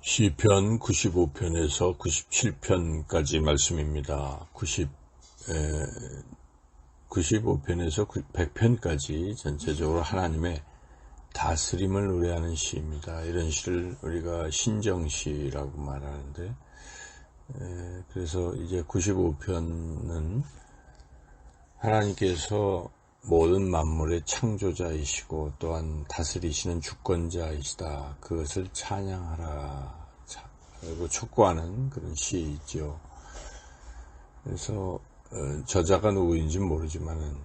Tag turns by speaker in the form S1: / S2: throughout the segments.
S1: 시편 95편에서 97편까지 말씀입니다. 95편에서 100편까지 전체적으로 하나님의 다스림을 노래하는 시입니다. 이런 시를 우리가 신정시라고 말하는데, 그래서 이제 95편은 하나님께서 모든 만물의 창조자이시고 또한 다스리시는 주권자이시다. 그것을 찬양하라. 그리고 촉구하는 그런 시이죠. 그래서 저자가 누구인지 모르지만은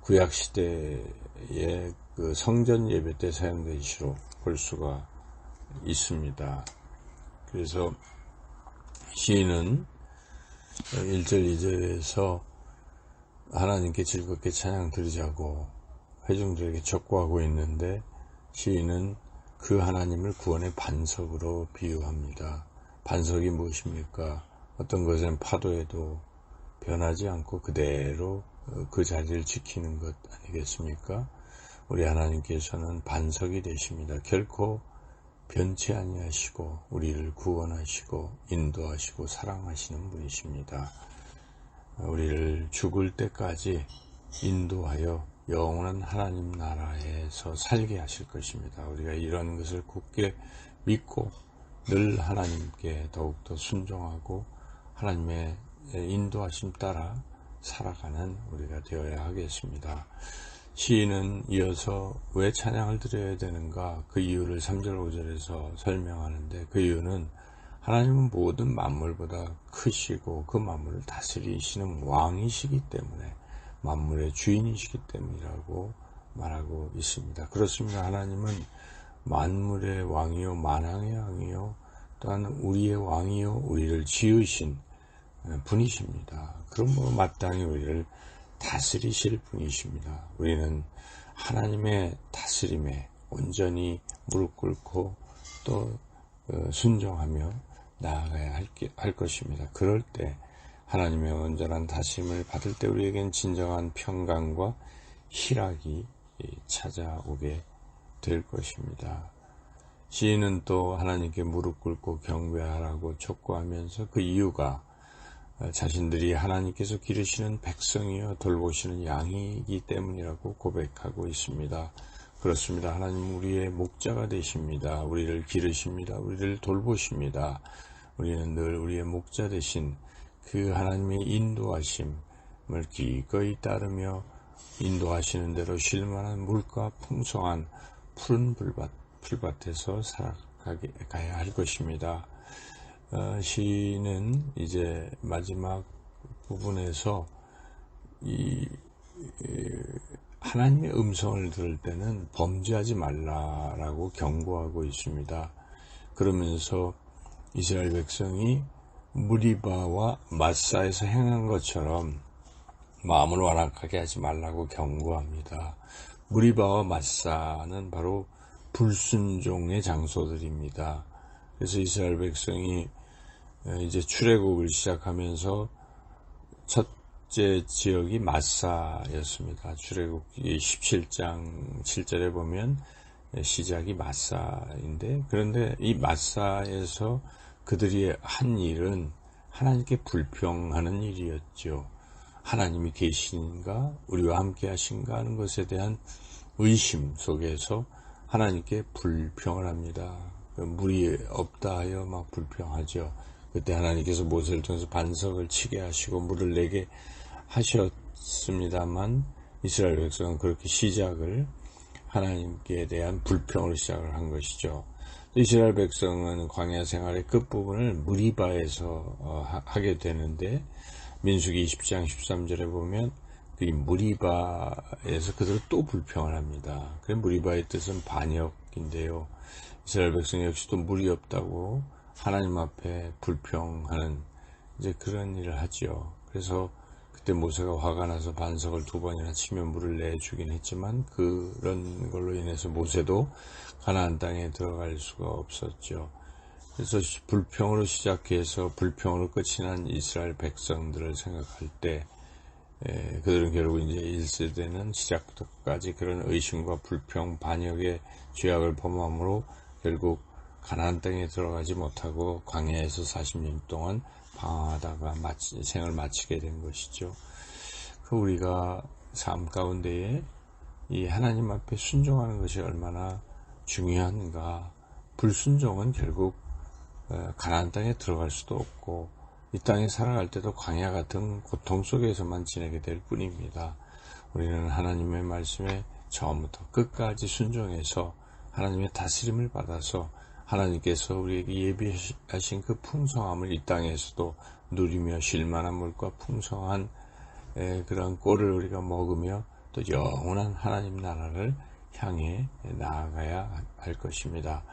S1: 구약 시대의 그 성전 예배 때 사용된 시로 볼 수가 있습니다. 그래서 시인은 1절 2절에서 하나님께 즐겁게 찬양 드리자고 회중들에게 촉구하고 있는데, 시인은 그 하나님을 구원의 반석으로 비유합니다. 반석이 무엇입니까? 어떤 것은 파도에도 변하지 않고 그대로 그 자리를 지키는 것 아니겠습니까? 우리 하나님께서는 반석이 되십니다. 결코 변치 아니하시고 우리를 구원하시고 인도하시고 사랑하시는 분이십니다. 우리를 죽을 때까지 인도하여 영원한 하나님 나라에서 살게 하실 것입니다. 우리가 이런 것을 굳게 믿고 늘 하나님께 더욱더 순종하고 하나님의 인도하심 따라 살아가는 우리가 되어야 하겠습니다. 시인은 이어서 왜 찬양을 드려야 되는가, 그 이유를 3절 5절에서 설명하는데, 그 이유는 하나님은 모든 만물보다 크시고 그 만물을 다스리시는 왕이시기 때문에, 만물의 주인이시기 때문이라고 말하고 있습니다. 그렇습니다. 하나님은 만물의 왕이요 만왕의 왕이요 또한 우리의 왕이요 우리를 지으신 분이십니다. 그러므로 마땅히 우리를 다스리실 분이십니다. 우리는 하나님의 다스림에 온전히 무릎 꿇고 또 순종하며 나아가야 할 것입니다. 그럴 때 하나님의 온전한 다스림을 받을 때 우리에겐 진정한 평강과 희락이 찾아오게 될 것입니다. 시인은 또 하나님께 무릎 꿇고 경배하라고 촉구하면서 그 이유가 자신들이 하나님께서 기르시는 백성이여 돌보시는 양이기 때문이라고 고백하고 있습니다. 그렇습니다. 하나님 우리의 목자가 되십니다. 우리를 기르십니다. 우리를 돌보십니다. 우리는 늘 우리의 목자 되신 그 하나님의 인도하심을 기꺼이 따르며 인도하시는 대로 쉴만한 물과 풍성한 푸른 풀밭에서 살아가야 할 것입니다. 시인은 이제 마지막 부분에서 하나님의 음성을 들을 때는 범죄하지 말라라고 경고하고 있습니다. 그러면서 이스라엘 백성이 무리바와 마사에서 행한 것처럼 마음을 완악하게 하지 말라고 경고합니다. 무리바와 마사는 바로 불순종의 장소들입니다. 그래서 이스라엘 백성이 이제 출애굽을 시작하면서 첫째 지역이 마사였습니다. 출애굽기 17장 7절에 보면 시작이 마사인데, 그런데 이 마사에서 그들이 한 일은 하나님께 불평하는 일이었죠. 하나님이 계신가, 우리와 함께 하신가 하는 것에 대한 의심 속에서 하나님께 불평을 합니다. 물이 없다 하여 막 불평하죠. 그때 하나님께서 모세를 통해서 반석을 치게 하시고 물을 내게 하셨습니다만, 이스라엘 백성은 그렇게 시작을 하나님께 대한 불평으로 시작을 한 것이죠. 이스라엘 백성은 광야 생활의 끝부분을 무리바에서 하게 되는데, 민수기 20장 13절에 보면 이 무리바에서 그들은 또 불평을 합니다. 그 무리바의 뜻은 반역인데요. 이스라엘 백성 역시도 물이 없다고 하나님 앞에 불평하는 이제 그런 일을 하죠. 그래서 그때 모세가 화가 나서 반석을 2번이나 치며 물을 내주긴 했지만, 그런 걸로 인해서 모세도 가나안 땅에 들어갈 수가 없었죠. 그래서 불평으로 시작해서 불평으로 끝이 난 이스라엘 백성들을 생각할 때 그들은 결국 이제 1세대는 시작부터 끝까지 그런 의심과 불평, 반역의 죄악을 범함으로 결국 가나안 땅에 들어가지 못하고 광야에서 40년 동안 방황하다가 생을 마치게 된 것이죠. 우리가 삶 가운데에 이 하나님 앞에 순종하는 것이 얼마나 중요한가. 불순종은 결국 가나안 땅에 들어갈 수도 없고 이 땅에 살아갈 때도 광야 같은 고통 속에서만 지내게 될 뿐입니다. 우리는 하나님의 말씀에 처음부터 끝까지 순종해서 하나님의 다스림을 받아서 하나님께서 우리에게 예비하신 그 풍성함을 이 땅에서도 누리며 쉴만한 물과 풍성한 그런 꼴을 우리가 먹으며 또 영원한 하나님 나라를 향해 나아가야 할 것입니다.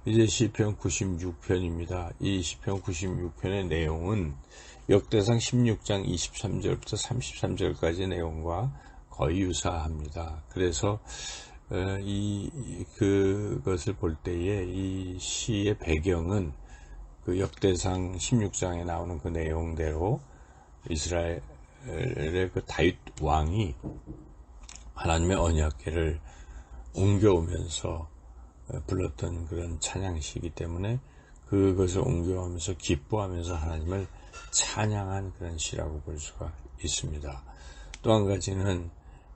S1: 이제 시편 96편입니다. 이 시편 96편의 내용은 역대상 16장 23절부터 33절까지의 내용과 거의 유사합니다. 그래서 그것을 볼 때에 이 시의 배경은 그 역대상 16장에 나오는 그 내용대로 이스라엘의 그 다윗 왕이 하나님의 언약궤를 옮겨오면서 불렀던 그런 찬양시이기 때문에 그것을 옮겨오면서 기뻐하면서 하나님을 찬양한 그런 시라고 볼 수가 있습니다. 또 한 가지는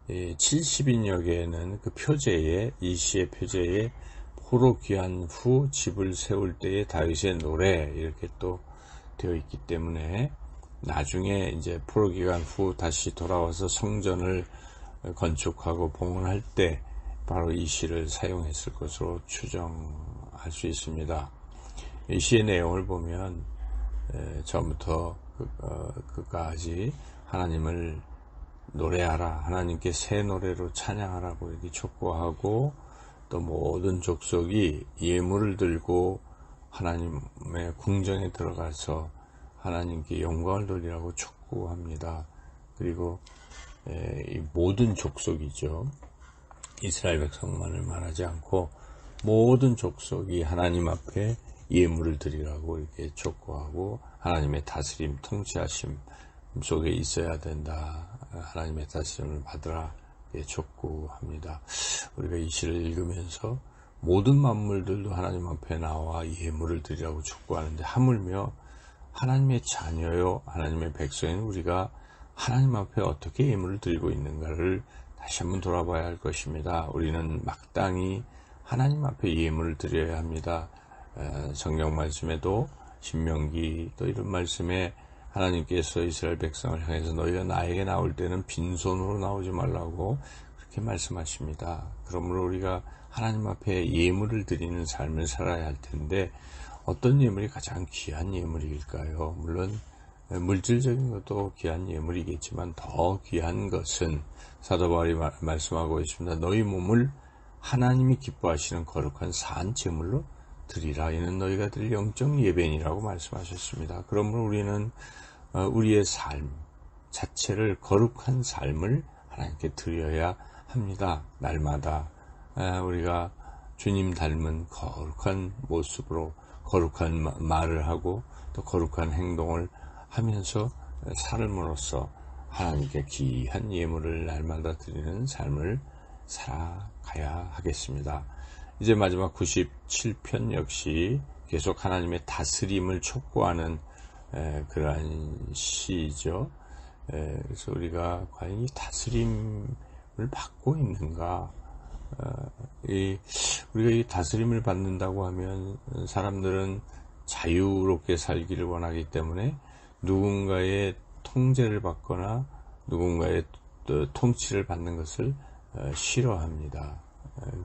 S1: 70인역에는 그 표제에, 이 시의 표제에 포로 귀한 후 집을 세울 때의 다윗의 노래 이렇게 또 되어 있기 때문에 나중에 이제 포로 귀한 후 다시 돌아와서 성전을 건축하고 봉헌할 때 바로 이 시를 사용했을 것으로 추정할 수 있습니다. 이 시의 내용을 보면 처음부터 끝까지 하나님을 노래하라, 하나님께 새 노래로 찬양하라고 이렇게 촉구하고 또 모든 족속이 예물을 들고 하나님의 궁정에 들어가서 하나님께 영광을 돌리라고 촉구합니다. 그리고 이 모든 족속이죠. 이스라엘 백성만을 말하지 않고 모든 족속이 하나님 앞에 예물을 드리라고 이렇게 촉구하고 하나님의 다스림, 통치하심 속에 있어야 된다. 하나님의 다스림을 받으라 촉구합니다. 우리가 이 시를 읽으면서 모든 만물들도 하나님 앞에 나와 예물을 드리라고 촉구하는데 하물며 하나님의 자녀요, 하나님의 백성인 우리가 하나님 앞에 어떻게 예물을 드리고 있는가를 다시 한번 돌아봐야 할 것입니다. 우리는 마땅히 하나님 앞에 예물을 드려야 합니다. 성경 말씀에도 신명기 또 이런 말씀에 하나님께서 이스라엘 백성을 향해서 너희가 나에게 나올 때는 빈손으로 나오지 말라고 그렇게 말씀하십니다. 그러므로 우리가 하나님 앞에 예물을 드리는 삶을 살아야 할 텐데 어떤 예물이 가장 귀한 예물일까요? 물론 물질적인 것도 귀한 예물이겠지만 더 귀한 것은 사도 바울이 말씀하고 있습니다. 너희 몸을 하나님이 기뻐하시는 거룩한 산 제물로 드리라. 이는 너희가 드릴 영적 예배니라고 말씀하셨습니다. 그러므로 우리는 우리의 삶 자체를 거룩한 삶을 하나님께 드려야 합니다. 날마다 우리가 주님 닮은 거룩한 모습으로 거룩한 말을 하고 또 거룩한 행동을 하면서 삶으로써 하나님께 귀한 예물을 날마다 드리는 삶을 살아가야 하겠습니다. 이제 마지막 97편 역시 계속 하나님의 다스림을 촉구하는 그러한 시죠. 그래서 우리가 과연 이 다스림을 받고 있는가? 우리가 이 다스림을 받는다고 하면 사람들은 자유롭게 살기를 원하기 때문에 누군가의 통제를 받거나 누군가의 통치를 받는 것을 싫어합니다.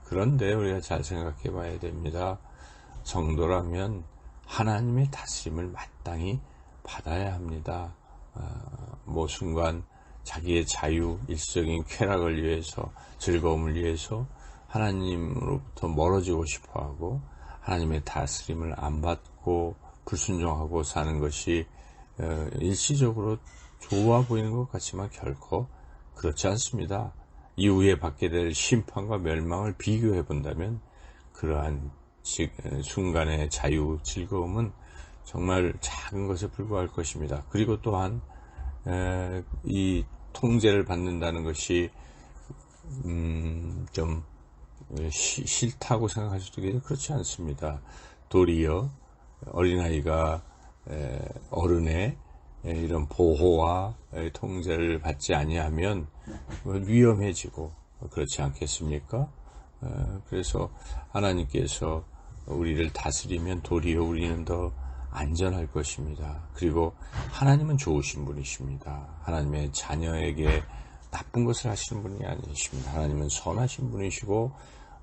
S1: 그런데 우리가 잘 생각해 봐야 됩니다. 성도라면 하나님의 다스림을 마땅히 받아야 합니다. 뭐 순간 자기의 자유, 일시적인 쾌락을 위해서, 즐거움을 위해서 하나님으로부터 멀어지고 싶어하고 하나님의 다스림을 안 받고 불순종하고 사는 것이 일시적으로 좋아 보이는 것 같지만 결코 그렇지 않습니다. 이후에 받게 될 심판과 멸망을 비교해 본다면 그러한 순간의 자유, 즐거움은 정말 작은 것에 불과할 것입니다. 그리고 또한 이 통제를 받는다는 것이 좀 싫다고 생각할 수도 있겠는데 그렇지 않습니다. 도리어 어린아이가 어른의 이런 보호와 통제를 받지 아니하면 위험해지고 그렇지 않겠습니까? 그래서 하나님께서 우리를 다스리면 도리어 우리는 더 안전할 것입니다. 그리고 하나님은 좋으신 분이십니다. 하나님의 자녀에게 나쁜 것을 하시는 분이 아니십니다. 하나님은 선하신 분이시고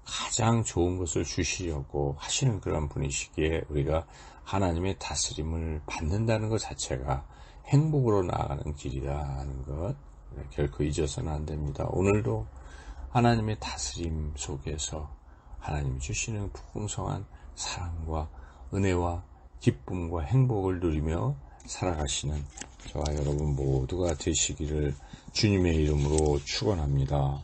S1: 가장 좋은 것을 주시려고 하시는 그런 분이시기에 우리가 하나님의 다스림을 받는다는 것 자체가 행복으로 나아가는 길이다 하는 것 결코 잊어서는 안 됩니다. 오늘도 하나님의 다스림 속에서 하나님이 주시는 풍성한 사랑과 은혜와 기쁨과 행복을 누리며 살아가시는 저와 여러분 모두가 되시기를 주님의 이름으로 축원합니다.